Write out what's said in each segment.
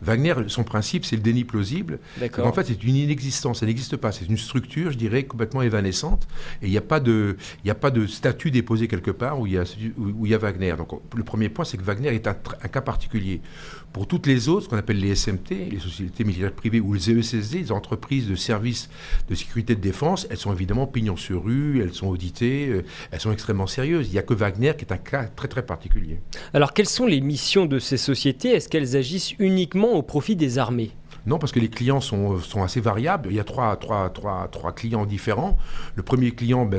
Wagner, son principe, c'est le déni plausible. D'accord. En fait, c'est une inexistence, ça n'existe pas. C'est une structure, je dirais, complètement évanescente. Et il n'y a pas de statut déposé quelque part où il y a Wagner. Donc le premier point, c'est que Wagner est un cas particulier. Pour toutes les autres, ce qu'on appelle les SMT, les sociétés militaires privées, ou les ESSD, les entreprises de services de sécurité de défense, elles sont évidemment pignon sur rue, elles sont auditées, elles sont extrêmement sérieuses. Il n'y a que Wagner qui est un cas très très particulier. Alors, quelles sont les missions de ces sociétés ? Est-ce qu'elles agissent uniquement au profit des armées ? Non, parce que les clients sont assez variables. Il y a trois clients différents. Le premier client,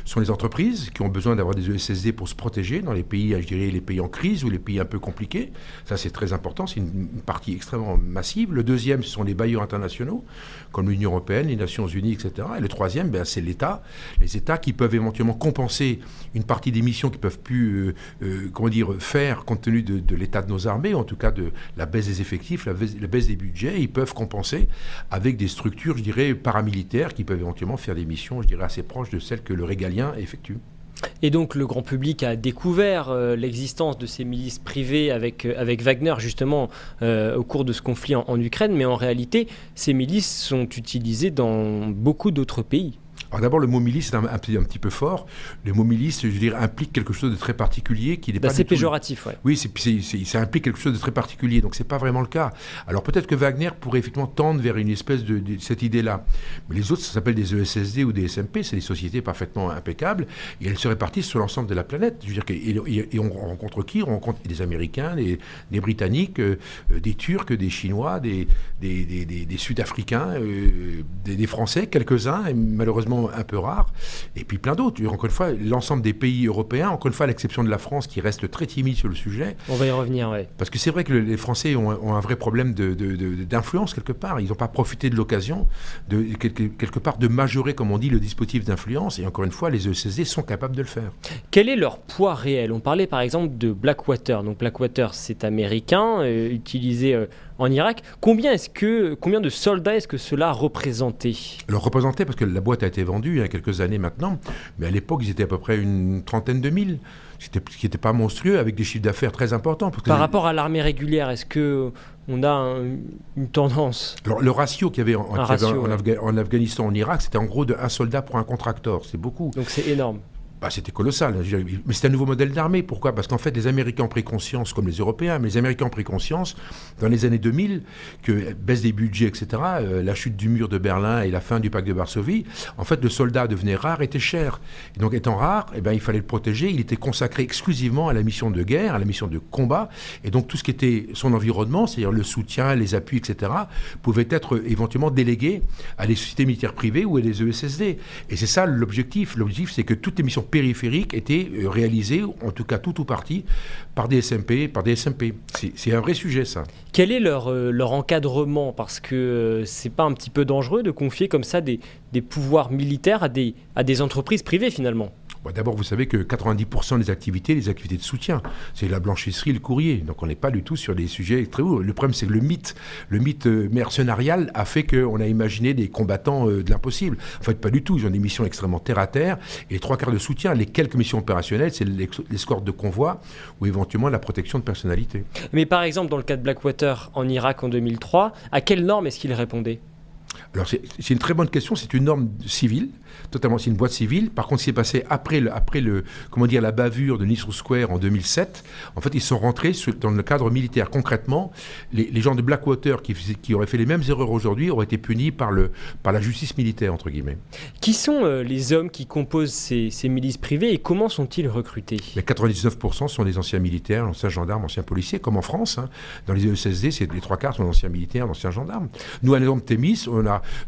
sont les entreprises qui ont besoin d'avoir des ESSD pour se protéger dans les pays, je dirais, les pays en crise ou les pays un peu compliqués. Ça, c'est très important. C'est une partie extrêmement massive. Le deuxième, ce sont les bailleurs internationaux, comme l'Union européenne, les Nations unies, etc. Et le troisième, c'est l'État. Les États qui peuvent éventuellement compenser une partie des missions qu'ils ne peuvent plus faire compte tenu de l'état de nos armées, en tout cas de la baisse des effectifs, la baisse des budgets. Ils peuvent compenser avec des structures, je dirais, paramilitaires qui peuvent éventuellement faire des missions, je dirais, assez proches de celles que le régalien effectue. Et donc le grand public a découvert l'existence de ces milices privées avec Wagner justement au cours de ce conflit en Ukraine, mais en réalité ces milices sont utilisées dans beaucoup d'autres pays. Alors d'abord, le mot milice est un petit peu fort. Le mot milice, je dirais, implique quelque chose de très particulier qui n'est pas c'est péjoratif, ouais. Oui, ça implique quelque chose de très particulier, donc c'est pas vraiment le cas. Alors peut-être que Wagner pourrait effectivement tendre vers une espèce de cette idée-là. Mais les autres, ça s'appelle des ESSD ou des SMP, c'est des sociétés parfaitement impeccables, et elles se répartissent sur l'ensemble de la planète. Je veux dire, et on rencontre qui ? On rencontre des Américains, des Britanniques, des Turcs, des Chinois, des Sud-Africains, des Français, quelques-uns, et malheureusement un peu rare, et puis plein d'autres. Encore une fois, l'ensemble des pays européens, encore une fois, à l'exception de la France qui reste très timide sur le sujet. On va y revenir, oui. Parce que c'est vrai que les Français ont un vrai problème d'influence quelque part. Ils n'ont pas profité de l'occasion quelque part de majorer, comme on dit, le dispositif d'influence. Et encore une fois, les ESSD sont capables de le faire. Quel est leur poids réel ? On parlait par exemple de Blackwater. Donc Blackwater, c'est américain, utilisé en Irak. Combien de soldats est-ce que cela représentait ? Alors représentait, parce que la boîte a été vendue il y a quelques années maintenant, mais à l'époque, ils étaient à peu près une trentaine de mille. Ce qui n'était pas monstrueux, avec des chiffres d'affaires très importants. Par rapport à l'armée régulière, est-ce qu'on a une tendance ? Alors, le ratio qu'il y avait en Afghanistan, en Irak, c'était en gros de 1 soldat pour un contracteur. C'est beaucoup. Donc c'est énorme. C'était colossal. Mais c'est un nouveau modèle d'armée. Pourquoi ? Parce qu'en fait, les Américains ont pris conscience, comme les Européens, mais les Américains ont pris conscience, dans les années 2000, que baisse des budgets, etc., la chute du mur de Berlin et la fin du pacte de Varsovie, en fait, le soldat devenait rare, était cher. Et donc, étant rare, il fallait le protéger. Il était consacré exclusivement à la mission de guerre, à la mission de combat. Et donc, tout ce qui était son environnement, c'est-à-dire le soutien, les appuis, etc., pouvait être éventuellement délégué à des sociétés militaires privées ou à des ESSD. Et c'est ça l'objectif. L'objectif, c'est que toutes les missions périphériques étaient réalisées, en tout cas tout ou partie, par des SMP, C'est un vrai sujet, ça. Quel est leur encadrement ? Parce que c'est pas un petit peu dangereux de confier comme ça des pouvoirs militaires à des entreprises privées, finalement ? D'abord, vous savez que 90% des activités de soutien, c'est la blanchisserie, le courrier. Donc on n'est pas du tout sur des sujets très hauts. Le problème, c'est que le mythe mercenarial a fait qu'on a imaginé des combattants de l'impossible. En fait, pas du tout. Ils ont des missions extrêmement terre-à-terre. Et les 3/4 de soutien, les quelques missions opérationnelles, c'est l'escorte de convoi ou éventuellement la protection de personnalités. Mais par exemple, dans le cas de Blackwater en Irak en 2003, à quelle norme est-ce qu'il répondait ? Alors c'est une très bonne question, c'est une norme civile, totalement, c'est une boîte civile. Par contre, ce qui s'est passé après la bavure de Nice Square en 2007, en fait, ils sont rentrés dans le cadre militaire. Concrètement, les gens de Blackwater qui auraient fait les mêmes erreurs aujourd'hui auraient été punis par la justice militaire, entre guillemets. Qui sont les hommes qui composent ces milices privées et comment sont-ils recrutés ? Les 99% sont des anciens militaires, anciens gendarmes, anciens policiers, comme en France. Dans les ESSD, les 3/4 sont d'anciens militaires, d'anciens gendarmes. Nous, à l'exemple de Thémis,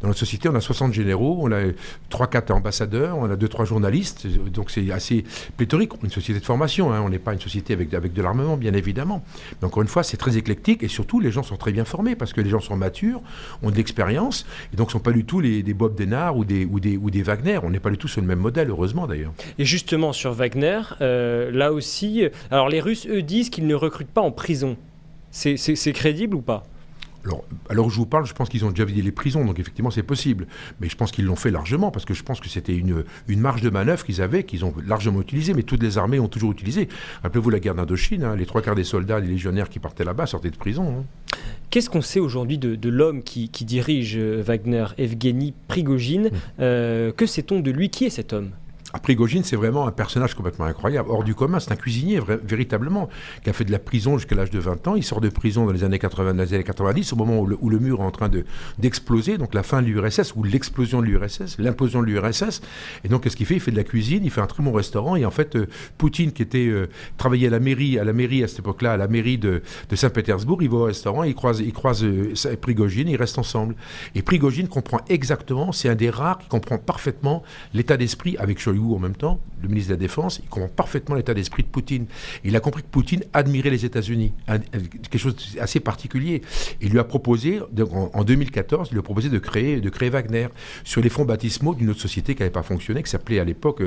dans notre société, on a 60 généraux, on a 3-4 ambassadeurs, on a 2-3 journalistes, donc c'est assez pléthorique. Une société de formation, on n'est pas une société avec de l'armement, bien évidemment. Mais encore une fois, c'est très éclectique et surtout, les gens sont très bien formés parce que les gens sont matures, ont de l'expérience et donc ne sont pas du tout des Bob Denard ou des Wagner. On n'est pas du tout sur le même modèle, heureusement d'ailleurs. Et justement, sur Wagner, là aussi, alors les Russes, eux, disent qu'ils ne recrutent pas en prison. C'est crédible ou pas ? Alors je vous parle, je pense qu'ils ont déjà vidé les prisons, donc effectivement c'est possible. Mais je pense qu'ils l'ont fait largement, parce que je pense que c'était une marge de manœuvre qu'ils avaient, qu'ils ont largement utilisée, mais toutes les armées ont toujours utilisé. Rappelez-vous la guerre d'Indochine, hein, les 3/4 des soldats, les légionnaires qui partaient là-bas sortaient de prison. Hein. Qu'est-ce qu'on sait aujourd'hui de l'homme qui dirige Wagner, Evgeny Prigojine Que sait-on de lui? Qui est cet homme? Prigojine, c'est vraiment un personnage complètement incroyable, hors du commun. C'est un cuisinier, véritablement, qui a fait de la prison jusqu'à l'âge de 20 ans. Il sort de prison dans les années 80, dans les années 90, au moment où le mur est en train d'exploser, donc la fin de l'URSS, ou l'explosion de l'URSS, l'implosion de l'URSS. Et donc, qu'est-ce qu'il fait? Il fait de la cuisine, il fait un très bon restaurant. Et en fait, Poutine, qui travaillait à la mairie à cette époque-là, à la mairie de Saint-Pétersbourg, il va au restaurant, il croise Prigojine, ils restent ensemble. Et Prigojine comprend exactement, c'est un des rares qui comprend parfaitement l'état d'esprit avec Shoigu en même temps, le ministre de la Défense, il comprend parfaitement l'état d'esprit de Poutine. Il a compris que Poutine admirait les États-Unis, quelque chose d'assez particulier. Il lui a proposé, en 2014, il lui a proposé de créer Wagner sur les fonds baptismaux d'une autre société qui n'avait pas fonctionné, qui s'appelait à l'époque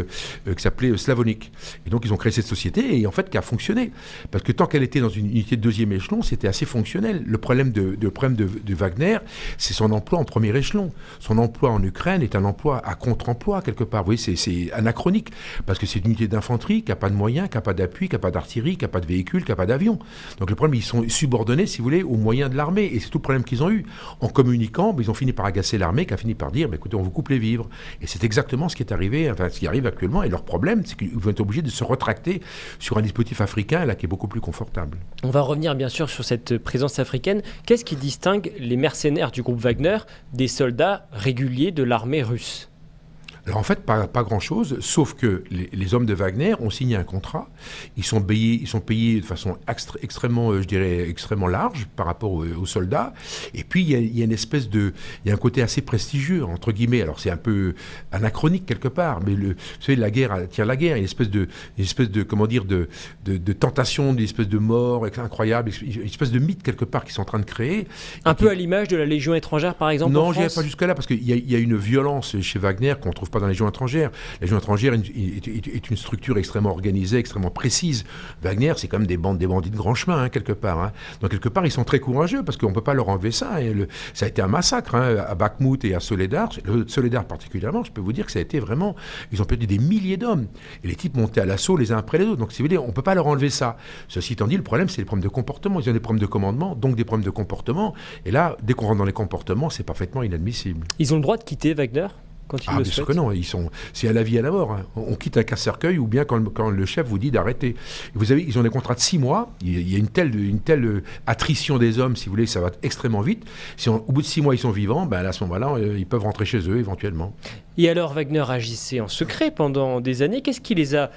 Slavonic. Et donc ils ont créé cette société et en fait qui a fonctionné. Parce que tant qu'elle était dans une unité de deuxième échelon, c'était assez fonctionnel. Le problème de Wagner, c'est son emploi en premier échelon. Son emploi en Ukraine est un emploi à contre-emploi quelque part. Vous voyez, c'est anachronique, parce que c'est une unité d'infanterie qui n'a pas de moyens, qui n'a pas d'appui, qui n'a pas d'artillerie, qui n'a pas de véhicules, qui n'a pas d'avion. Donc le problème, ils sont subordonnés, si vous voulez, aux moyens de l'armée, et c'est tout le problème qu'ils ont eu. En communiquant, ils ont fini par agacer l'armée, qui a fini par dire, écoutez, on vous coupe les vivres. Et c'est exactement ce qui est arrivé, enfin ce qui arrive actuellement, et leur problème, c'est qu'ils vont être obligés de se retracter sur un dispositif africain, là, qui est beaucoup plus confortable. On va revenir bien sûr sur cette présence africaine. Qu'est-ce qui distingue les mercenaires du groupe Wagner des soldats réguliers de l'armée russe ? Alors en fait, pas grand-chose, sauf que les hommes de Wagner ont signé un contrat. Ils sont payés de façon extrêmement, je dirais, extrêmement large par rapport aux soldats. Et puis il y a une espèce il y a un côté assez prestigieux entre guillemets. Alors c'est un peu anachronique quelque part, mais vous savez, la guerre attire la guerre. Il y a une espèce de comment dire de tentation, une espèce de mort incroyable, une espèce de mythe quelque part qu'ils sont en train de créer. Un peu à l'image de la Légion étrangère par exemple. Non, en France. je n'irai pas jusque là parce qu'il y a une violence chez Wagner qu'on ne trouve pas dans la Légion étrangère. La Légion étrangère est une structure extrêmement organisée, extrêmement précise. Wagner, c'est quand même des bandits de grand chemin, hein, quelque part. Hein. Donc, quelque part, ils sont très courageux parce qu'on ne peut pas leur enlever ça. Et ça a été un massacre à Bakhmout et à Soledar. Soledar particulièrement, je peux vous dire que ça a été vraiment... Ils ont perdu des milliers d'hommes. Et les types montaient à l'assaut les uns après les autres. Donc, si vous voulez, on ne peut pas leur enlever ça. Ceci étant dit, le problème, c'est les problèmes de comportement. Ils ont des problèmes de commandement, donc des problèmes de comportement. Et là, dès qu'on rentre dans les comportements, c'est parfaitement inadmissible. Ils ont le droit de quitter Wagner ? Bien sûr que non, c'est à la vie et à la mort. Hein. On quitte un casse-cercueil ou bien quand le chef vous dit d'arrêter. Vous avez, ils ont des contrats de 6 mois, il y a une telle attrition des hommes, si vous voulez, ça va extrêmement vite. Si au bout de 6 mois ils sont vivants, à ce moment-là, ils peuvent rentrer chez eux éventuellement. Et alors Wagner agissait en secret pendant des années. Qu'est-ce qui les a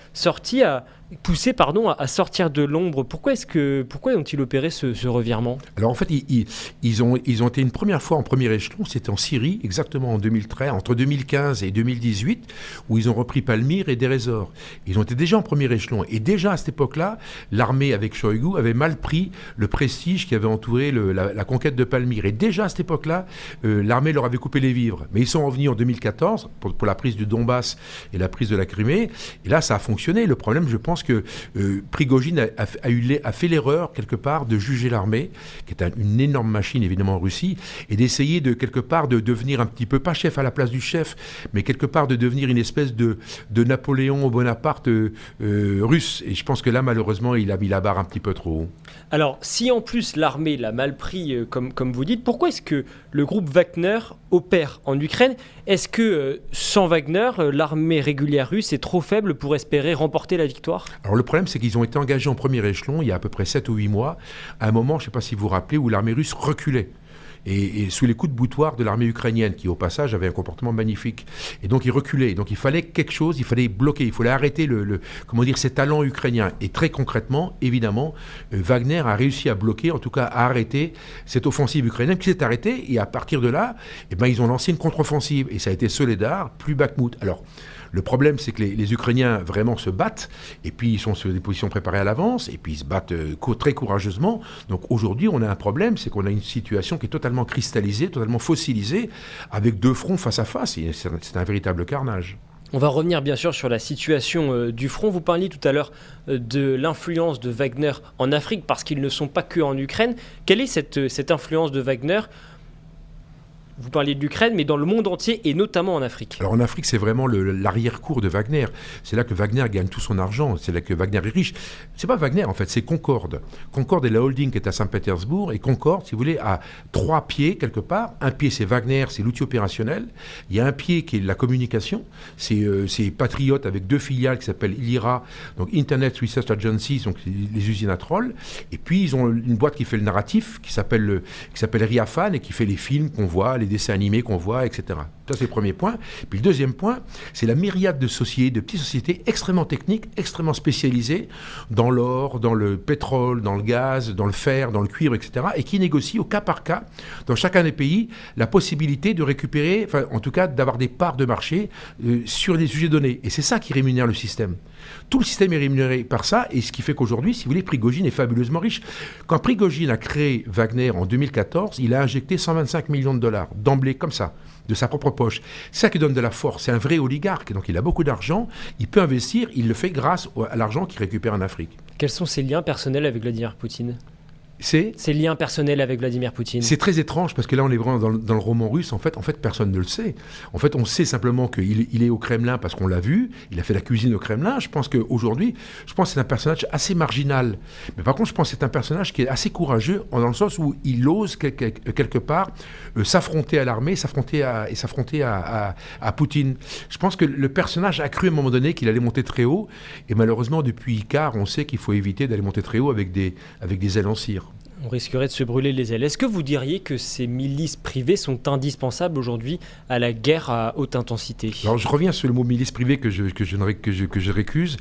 poussés à sortir de l'ombre? Pourquoi ont-ils opéré ce revirement? Alors en fait, ils ont été une première fois en premier échelon, c'était en Syrie, exactement en 2013, entre 2015 et 2018, où ils ont repris Palmyre et Deir ez-Zor. Ils ont été déjà en premier échelon. Et déjà à cette époque-là, l'armée avec Shoigu avait mal pris le prestige qui avait entouré la conquête de Palmyre. Et déjà à cette époque-là, l'armée leur avait coupé les vivres. Mais ils sont revenus en 2014 pour la prise du Donbass et la prise de la Crimée. Et là, ça a fonctionné. Le problème, je pense que Prigojine a fait l'erreur, quelque part, de juger l'armée, qui est une énorme machine, évidemment, en Russie, et d'essayer, quelque part, de devenir un petit peu, pas chef à la place du chef, mais quelque part de devenir une espèce de Napoléon Bonaparte russe. Et je pense que là, malheureusement, il a mis la barre un petit peu trop haut. Alors, si en plus l'armée l'a mal pris, comme vous dites, pourquoi est-ce que le groupe Wagner opère en Ukraine? Est-ce que sans Wagner, l'armée régulière russe est trop faible pour espérer remporter la victoire? Alors le problème, c'est qu'ils ont été engagés en premier échelon il y a à peu près 7 ou 8 mois, à un moment, je ne sais pas si vous vous rappelez, où l'armée russe reculait. Et sous les coups de boutoir de l'armée ukrainienne, qui au passage avait un comportement magnifique. Et donc ils reculaient. Donc il fallait quelque chose, il fallait bloquer, il fallait arrêter ces talents ukrainiens. Et très concrètement, évidemment, Wagner a réussi à bloquer, en tout cas à arrêter cette offensive ukrainienne qui s'est arrêtée. Et à partir de là, ils ont lancé une contre-offensive. Et ça a été Soledar, plus Bakhmout. Alors, le problème, c'est que les Ukrainiens vraiment se battent, et puis ils sont sur des positions préparées à l'avance, et puis ils se battent très courageusement. Donc aujourd'hui, on a un problème, c'est qu'on a une situation qui est totalement cristallisée, totalement fossilisée, avec deux fronts face à face, et c'est un véritable carnage. On va revenir bien sûr sur la situation du front. Vous parliez tout à l'heure de l'influence de Wagner en Afrique parce qu'ils ne sont pas que en Ukraine. Quelle est cette influence de Wagner ? Vous parliez de l'Ukraine, mais dans le monde entier et notamment en Afrique. Alors en Afrique, c'est vraiment l'arrière-cour de Wagner. C'est là que Wagner gagne tout son argent. C'est là que Wagner est riche. C'est pas Wagner en fait, c'est Concorde. Concorde est la holding qui est à Saint-Pétersbourg et Concorde, si vous voulez, a 3 pieds quelque part. Un pied, c'est Wagner, c'est l'outil opérationnel. Il y a un pied qui est la communication. C'est Patriot avec 2 filiales qui s'appellent IRA, donc Internet Research Agency, donc les usines à trolls. Et puis ils ont une boîte qui fait le narratif, qui s'appelle Riafan et qui fait les films qu'on voit, les dessins animés qu'on voit, etc. Ça, c'est le premier point. Puis le deuxième point, c'est la myriade de sociétés, de petites sociétés extrêmement techniques, extrêmement spécialisées dans l'or, dans le pétrole, dans le gaz, dans le fer, dans le cuivre, etc. et qui négocient au cas par cas, dans chacun des pays, la possibilité de récupérer, enfin, en tout cas, d'avoir des parts de marché sur des sujets donnés. Et c'est ça qui rémunère le système. Tout le système est rémunéré par ça, et ce qui fait qu'aujourd'hui, si vous voulez, Prigojine est fabuleusement riche. Quand Prigojine a créé Wagner en 2014, il a injecté 125 millions de dollars, d'emblée, comme ça, de sa propre poche. C'est ça qui donne de la force. C'est un vrai oligarque, donc il a beaucoup d'argent, il peut investir, il le fait grâce à l'argent qu'il récupère en Afrique. Quels sont ses liens personnels avec Vladimir Poutine ? Ses liens personnels avec Vladimir Poutine. C'est très étrange parce que là on est vraiment dans le roman russe. En fait personne ne le sait. En fait on sait simplement qu'il est au Kremlin parce qu'on l'a vu. Il a fait la cuisine au Kremlin. Je pense qu'aujourd'hui, c'est un personnage assez marginal. Mais par contre je pense que c'est un personnage qui est assez courageux dans le sens où il ose quelque part s'affronter à l'armée, s'affronter à Poutine. Je pense que le personnage a cru à un moment donné qu'il allait monter très haut. Et malheureusement depuis Icare, on sait qu'il faut éviter d'aller monter très haut avec des ailes en cire. On risquerait de se brûler les ailes. Est-ce que vous diriez que ces milices privées sont indispensables aujourd'hui à la guerre à haute intensité ? Alors je reviens sur le mot milice privée que je récuse.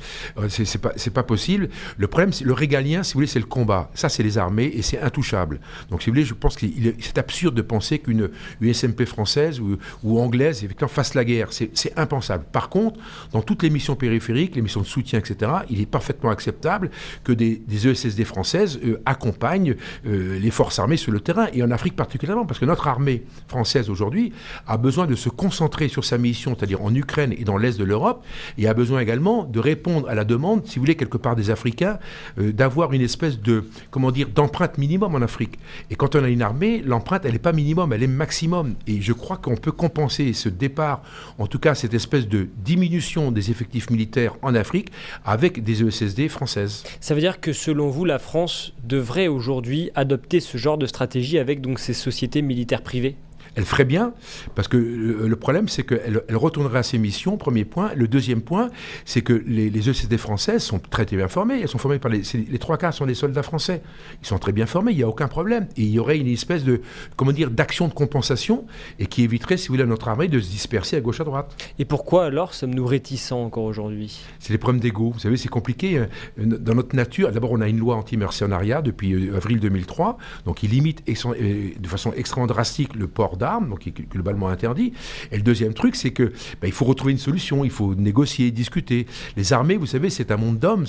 C'est pas possible. Le problème, c'est le régalien, si vous voulez, c'est le combat. Ça, c'est les armées et c'est intouchable. Donc si vous voulez, je pense que c'est absurde de penser qu'une SMP française ou anglaise effectivement fasse la guerre. C'est impensable. Par contre, dans toutes les missions périphériques, les missions de soutien, etc., il est parfaitement acceptable que des ESSD françaises accompagnent les forces armées sur le terrain, et en Afrique particulièrement, parce que notre armée française aujourd'hui a besoin de se concentrer sur sa mission, c'est-à-dire en Ukraine et dans l'Est de l'Europe, et a besoin également de répondre à la demande, si vous voulez, quelque part des Africains, d'avoir une espèce d'empreinte minimum en Afrique. Et quand on a une armée, l'empreinte, elle n'est pas minimum, elle est maximum. Et je crois qu'on peut compenser ce départ, en tout cas cette espèce de diminution des effectifs militaires en Afrique, avec des ESSD françaises. Ça veut dire que selon vous, la France devrait aujourd'hui adopter ce genre de stratégie avec donc ces sociétés militaires privées ? Elle ferait bien, parce que le problème, c'est qu'elle retournerait à ses missions, premier point. Le deuxième point, c'est que les ESSD françaises sont très bien formées. Elles sont formées par les 3 quarts sont des soldats français. Ils sont très bien formés, il n'y a aucun problème. Et il y aurait une espèce d'action de compensation, et qui éviterait, si vous voulez, à notre armée de se disperser à gauche, à droite. Et pourquoi alors sommes-nous réticents encore aujourd'hui ? C'est des problèmes d'ego. Vous savez, c'est compliqué. Dans notre nature, d'abord, on a une loi anti-mercenariat depuis avril 2003, donc il limite de façon extrêmement drastique le port d'armes, donc qui est globalement interdit. Et le deuxième truc, c'est que il faut retrouver une solution, il faut négocier, discuter. Les armées, vous savez, c'est un monde d'hommes,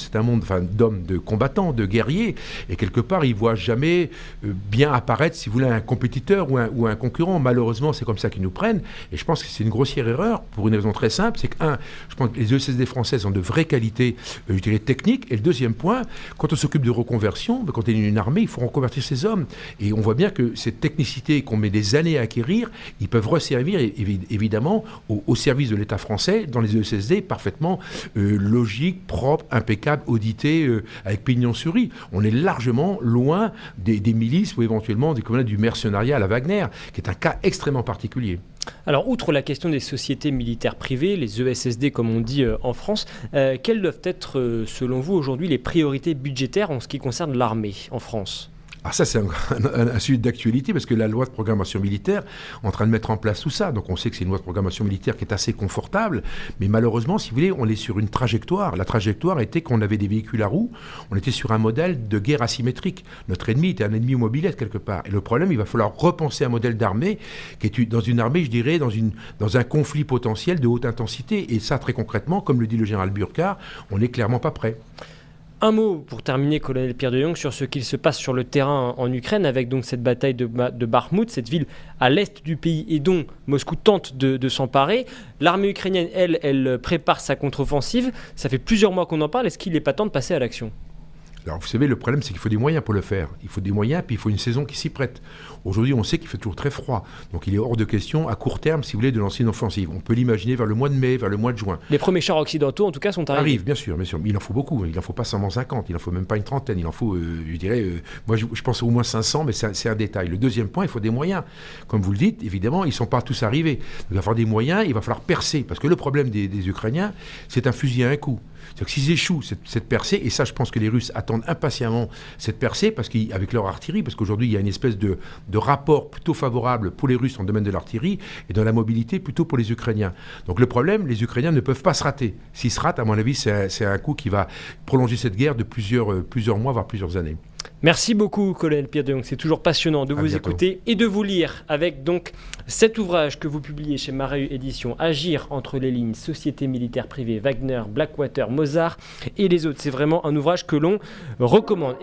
d'hommes, de combattants, de guerriers, et quelque part, ils ne voient jamais bien apparaître, si vous voulez, un compétiteur ou un concurrent. Malheureusement, c'est comme ça qu'ils nous prennent, et je pense que c'est une grossière erreur, pour une raison très simple, c'est que, je pense que les ESSD françaises ont de vraies qualités, je dirais, techniques, et le deuxième point, quand on s'occupe de reconversion, quand on est une armée, il faut reconvertir ces hommes, et on voit bien que cette technicité qu'on met des années à acquérir, ils peuvent resservir évidemment au service de l'État français dans les ESSD parfaitement logiques, propres, impeccables, audités, avec pignon sur rue. On est largement loin des milices ou éventuellement du mercenariat à la Wagner, qui est un cas extrêmement particulier. Alors, outre la question des sociétés militaires privées, les ESSD comme on dit en France, quelles doivent être, selon vous, aujourd'hui les priorités budgétaires en ce qui concerne l'armée en France ? Alors ça, c'est un sujet d'actualité, parce que la loi de programmation militaire est en train de mettre en place tout ça. Donc on sait que c'est une loi de programmation militaire qui est assez confortable, mais malheureusement, si vous voulez, on est sur une trajectoire. La trajectoire était qu'on avait des véhicules à roues, on était sur un modèle de guerre asymétrique. Notre ennemi était un ennemi mobilette quelque part. Et le problème, il va falloir repenser un modèle d'armée qui est dans une armée, je dirais, dans un conflit potentiel de haute intensité. Et ça, très concrètement, comme le dit le général Burkhardt, on n'est clairement pas prêt. Un mot pour terminer, colonel Pierre de Jong, sur ce qu'il se passe sur le terrain en Ukraine, avec donc cette bataille de Bakhmout, cette ville à l'est du pays et dont Moscou tente de s'emparer. L'armée ukrainienne, elle prépare sa contre-offensive. Ça fait plusieurs mois qu'on en parle. Est-ce qu'il n'est pas temps de passer à l'action ? Alors vous savez, le problème c'est qu'il faut des moyens pour le faire. Il faut des moyens, puis il faut une saison qui s'y prête. Aujourd'hui, on sait qu'il fait toujours très froid. Donc il est hors de question, à court terme, si vous voulez, de lancer une offensive. On peut l'imaginer vers le mois de mai, vers le mois de juin. Les premiers chars occidentaux, en tout cas, sont arrivés. Arrivent, bien sûr. Mais il en faut beaucoup. Il n'en faut pas seulement 50, il n'en faut même pas une trentaine. Il en faut, je dirais, moi je pense au moins 500, mais c'est un détail. Le deuxième point, il faut des moyens. Comme vous le dites, évidemment, ils ne sont pas tous arrivés. Il va falloir des moyens, il va falloir percer. Parce que le problème des Ukrainiens, c'est un fusil à un coup. C'est-à-dire que s'ils échouent cette percée, et ça je pense que les Russes attendent impatiemment cette percée, parce qu'avec leur artillerie, parce qu'aujourd'hui il y a une espèce de rapport plutôt favorable pour les Russes en domaine de l'artillerie, et dans la mobilité plutôt pour les Ukrainiens. Donc le problème, les Ukrainiens ne peuvent pas se rater. S'ils se ratent, à mon avis, c'est un coup qui va prolonger cette guerre de plusieurs mois, voire plusieurs années. Merci beaucoup, colonel Pierre de Jong. C'est toujours passionnant de vous écouter et de vous lire avec donc cet ouvrage que vous publiez chez Marahu Éditions, Agir entre les lignes, société militaire privée, Wagner, Blackwater, Mozart et les autres. C'est vraiment un ouvrage que l'on recommande.